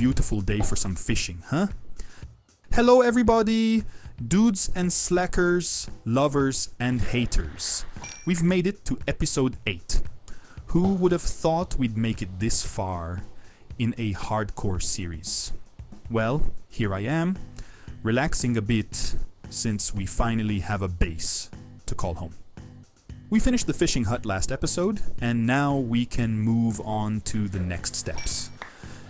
beautiful day for some fishing, huh? Hello everybody, dudes and slackers, lovers and haters. We've made it to episode 8. Who would have thought we'd make it this far in a hardcore series? Well, here I am, relaxing a bit since we finally have a base to call home. We finished the fishing hut last episode, and now we can move on to the next steps.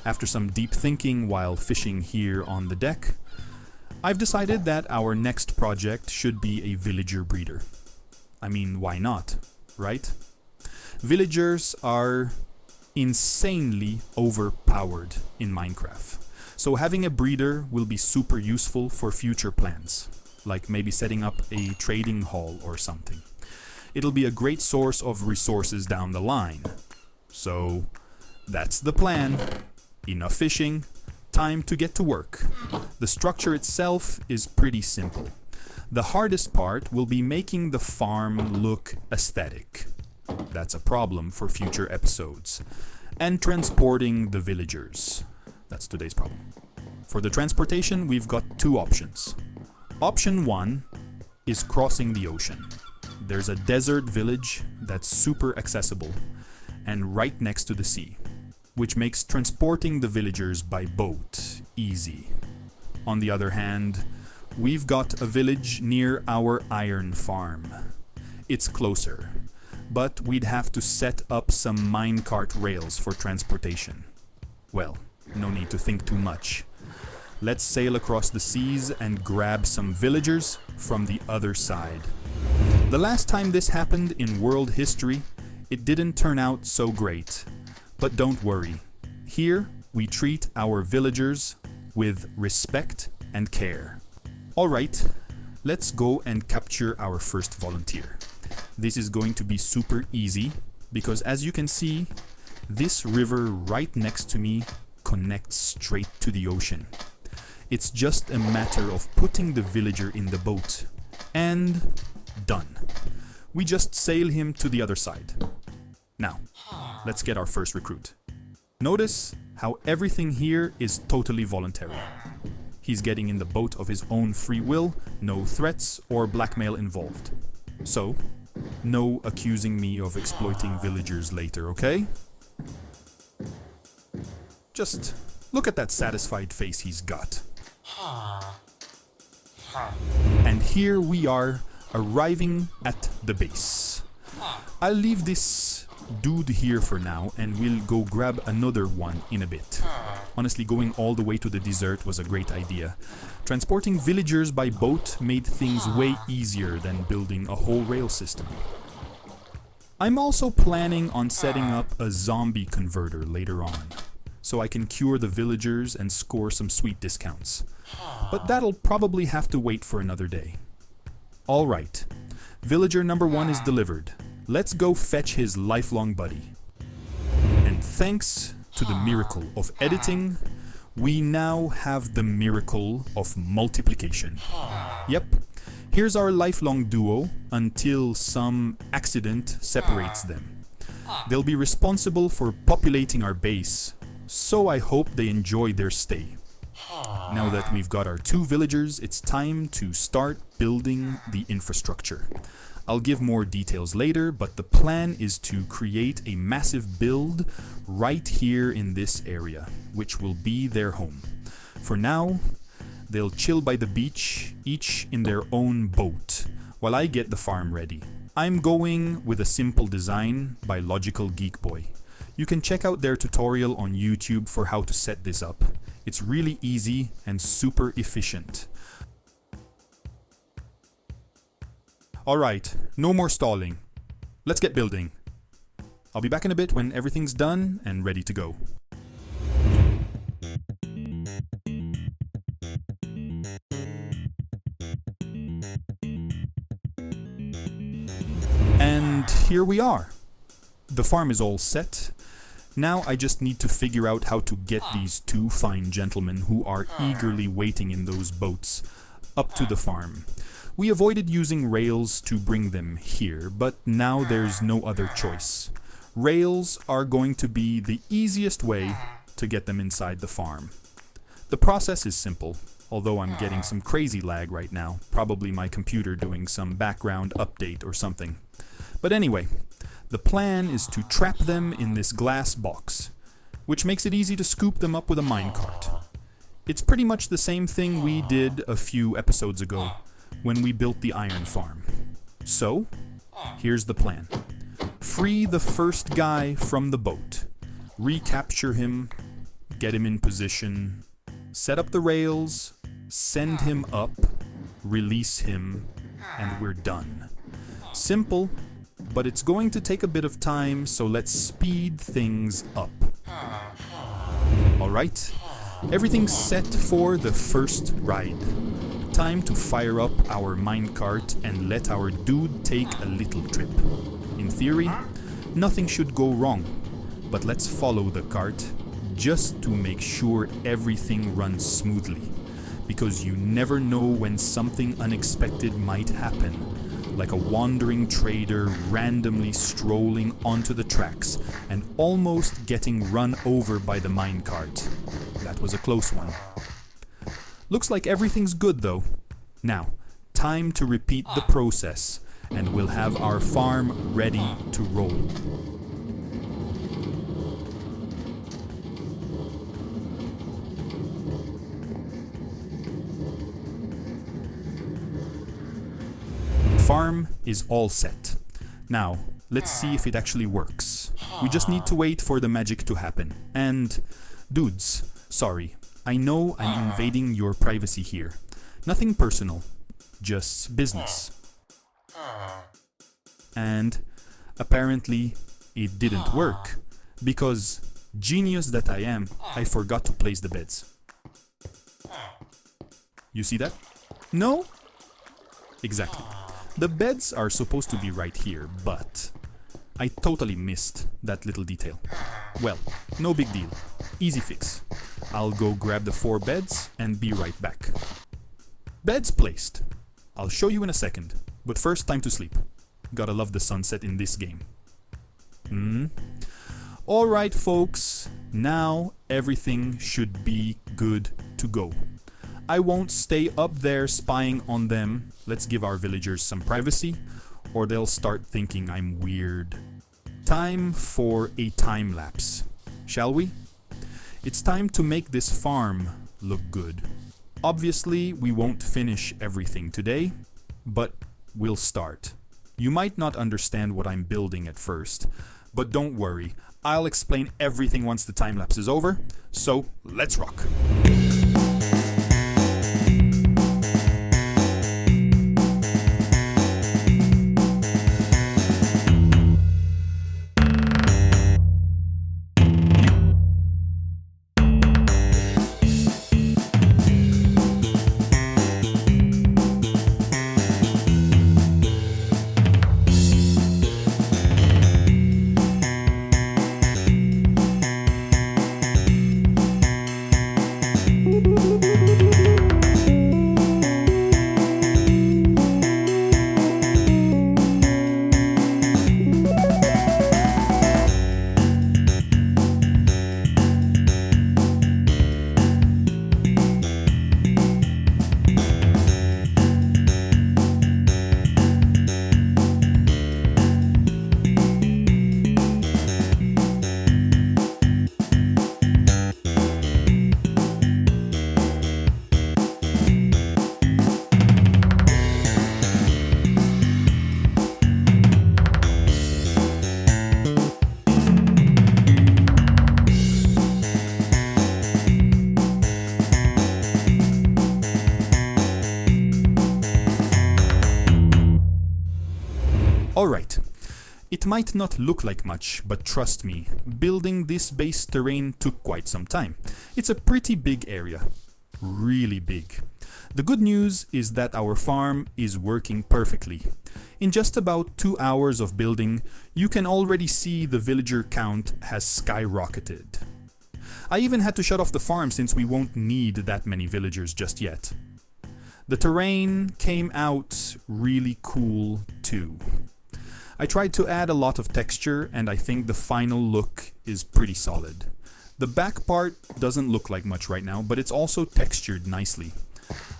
After some deep thinking while fishing here on the deck, I've decided that our next project should be a villager breeder. I mean, why not, right? Villagers are insanely overpowered in Minecraft, so having a breeder will be super useful for future plans, like maybe setting up a trading hall or something. It'll be a great source of resources down the line. So, that's the plan. Enough fishing, time to get to work. The structure itself is pretty simple. The hardest part will be making the farm look aesthetic. That's a problem for future episodes. And transporting the villagers. That's today's problem. For the transportation, we've got 2 options. Option 1 is crossing the ocean. There's a desert village that's super accessible and right next to the sea, which makes transporting the villagers by boat easy. On the other hand, we've got a village near our iron farm. It's closer, but we'd have to set up some minecart rails for transportation. Well, no need to think too much. Let's sail across the seas and grab some villagers from the other side. The last time this happened in world history, it didn't turn out so great. But don't worry. Here, we treat our villagers with respect and care. Alright, let's go and capture our first volunteer. This is going to be super easy because, as you can see, this river right next to me connects straight to the ocean. It's just a matter of putting the villager in the boat. And done. We just sail him to the other side. Now, let's get our first recruit. Notice how everything here is totally voluntary. He's getting in the boat of his own free will, no threats or blackmail involved. So, no accusing me of exploiting villagers later, okay? Just look at that satisfied face he's got. And here we are, arriving at the base. I'll leave this dude here for now and we'll go grab another one in a bit. Honestly, going all the way to the desert was a great idea. Transporting villagers by boat made things way easier than building a whole rail system. I'm also planning on setting up a zombie converter later on, so I can cure the villagers and score some sweet discounts. But that'll probably have to wait for another day. Alright, villager number 1 is delivered. Let's go fetch his lifelong buddy. And thanks to the miracle of editing, we now have the miracle of multiplication. Yep, here's our lifelong duo until some accident separates them. They'll be responsible for populating our base, so I hope they enjoy their stay. Now that we've got our 2 villagers, it's time to start building the infrastructure. I'll give more details later, but the plan is to create a massive build right here in this area, which will be their home. For now, they'll chill by the beach, each in their own boat, while I get the farm ready. I'm going with a simple design by Logical Geek Boy. You can check out their tutorial on YouTube for how to set this up. It's really easy and super efficient. Alright, no more stalling. Let's get building. I'll be back in a bit when everything's done and ready to go. And here we are. The farm is all set. Now I just need to figure out how to get these 2 fine gentlemen who are eagerly waiting in those boats up to the farm. We avoided using rails to bring them here, but now there's no other choice. Rails are going to be the easiest way to get them inside the farm. The process is simple, although I'm getting some crazy lag right now, probably my computer doing some background update or something. But anyway, the plan is to trap them in this glass box, which makes it easy to scoop them up with a minecart. It's pretty much the same thing we did a few episodes ago when we built the iron farm. So, here's the plan. Free the first guy from the boat, recapture him, get him in position, set up the rails, send him up, release him, and we're done. Simple, but it's going to take a bit of time, so let's speed things up. Alright, everything's set for the first ride. Time to fire up our minecart and let our dude take a little trip. In theory, nothing should go wrong, but let's follow the cart just to make sure everything runs smoothly, because you never know when something unexpected might happen, like a wandering trader randomly strolling onto the tracks and almost getting run over by the minecart. That was a close one. Looks like everything's good though. Now, time to repeat the process, and we'll have our farm ready to roll. Farm is all set. Now, let's see if it actually works. We just need to wait for the magic to happen. And, dudes, sorry, I know I'm invading your privacy here. Nothing personal, just business. And apparently it didn't work, because, genius that I am, I forgot to place the beds. You see that? No? Exactly. The beds are supposed to be right here, but I totally missed that little detail. Well, no big deal. Easy fix. I'll go grab the 4 beds and be right back. Beds placed. I'll show you in a second, but first time to sleep. Gotta love the sunset in this game. Alright folks, now everything should be good to go. I won't stay up there spying on them. Let's give our villagers some privacy, or they'll start thinking I'm weird. Time for a time lapse, shall we? It's time to make this farm look good. Obviously, we won't finish everything today, but we'll start. You might not understand what I'm building at first, but don't worry, I'll explain everything once the time lapse is over, so let's rock. Alright, it might not look like much, but trust me, building this base terrain took quite some time. It's a pretty big area. Really big. The good news is that our farm is working perfectly. In just about 2 hours of building, you can already see the villager count has skyrocketed. I even had to shut off the farm since we won't need that many villagers just yet. The terrain came out really cool too. I tried to add a lot of texture and I think the final look is pretty solid. The back part doesn't look like much right now, but it's also textured nicely.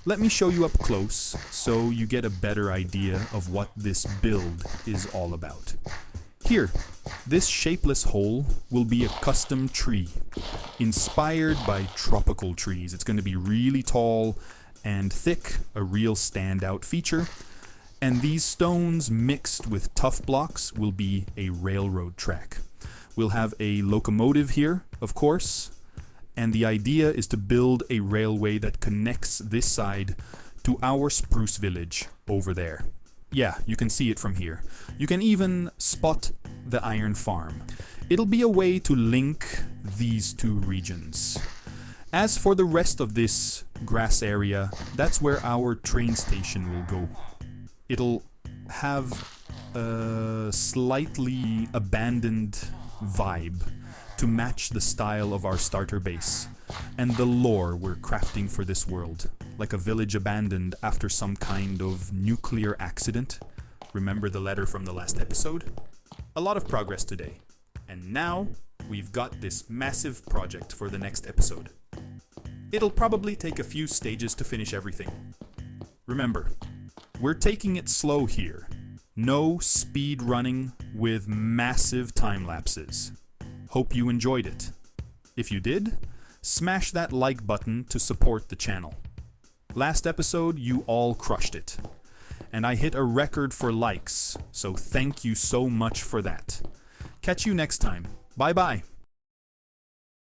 Let me show you up close so you get a better idea of what this build is all about. Here, this shapeless hole will be a custom tree, inspired by tropical trees. It's going to be really tall and thick, a real standout feature. And these stones mixed with tough blocks will be a railroad track. We'll have a locomotive here, of course, and the idea is to build a railway that connects this side to our spruce village over there. Yeah, you can see it from here. You can even spot the iron farm. It'll be a way to link these two regions. As for the rest of this grass area, that's where our train station will go. It'll have a slightly abandoned vibe to match the style of our starter base and the lore we're crafting for this world, like a village abandoned after some kind of nuclear accident. Remember the letter from the last episode? A lot of progress today, and now we've got this massive project for the next episode. It'll probably take a few stages to finish everything. Remember, we're taking it slow here. No speed running with massive time lapses. Hope you enjoyed it. If you did, smash that like button to support the channel. Last episode, you all crushed it. And I hit a record for likes, so thank you so much for that. Catch you next time. Bye bye.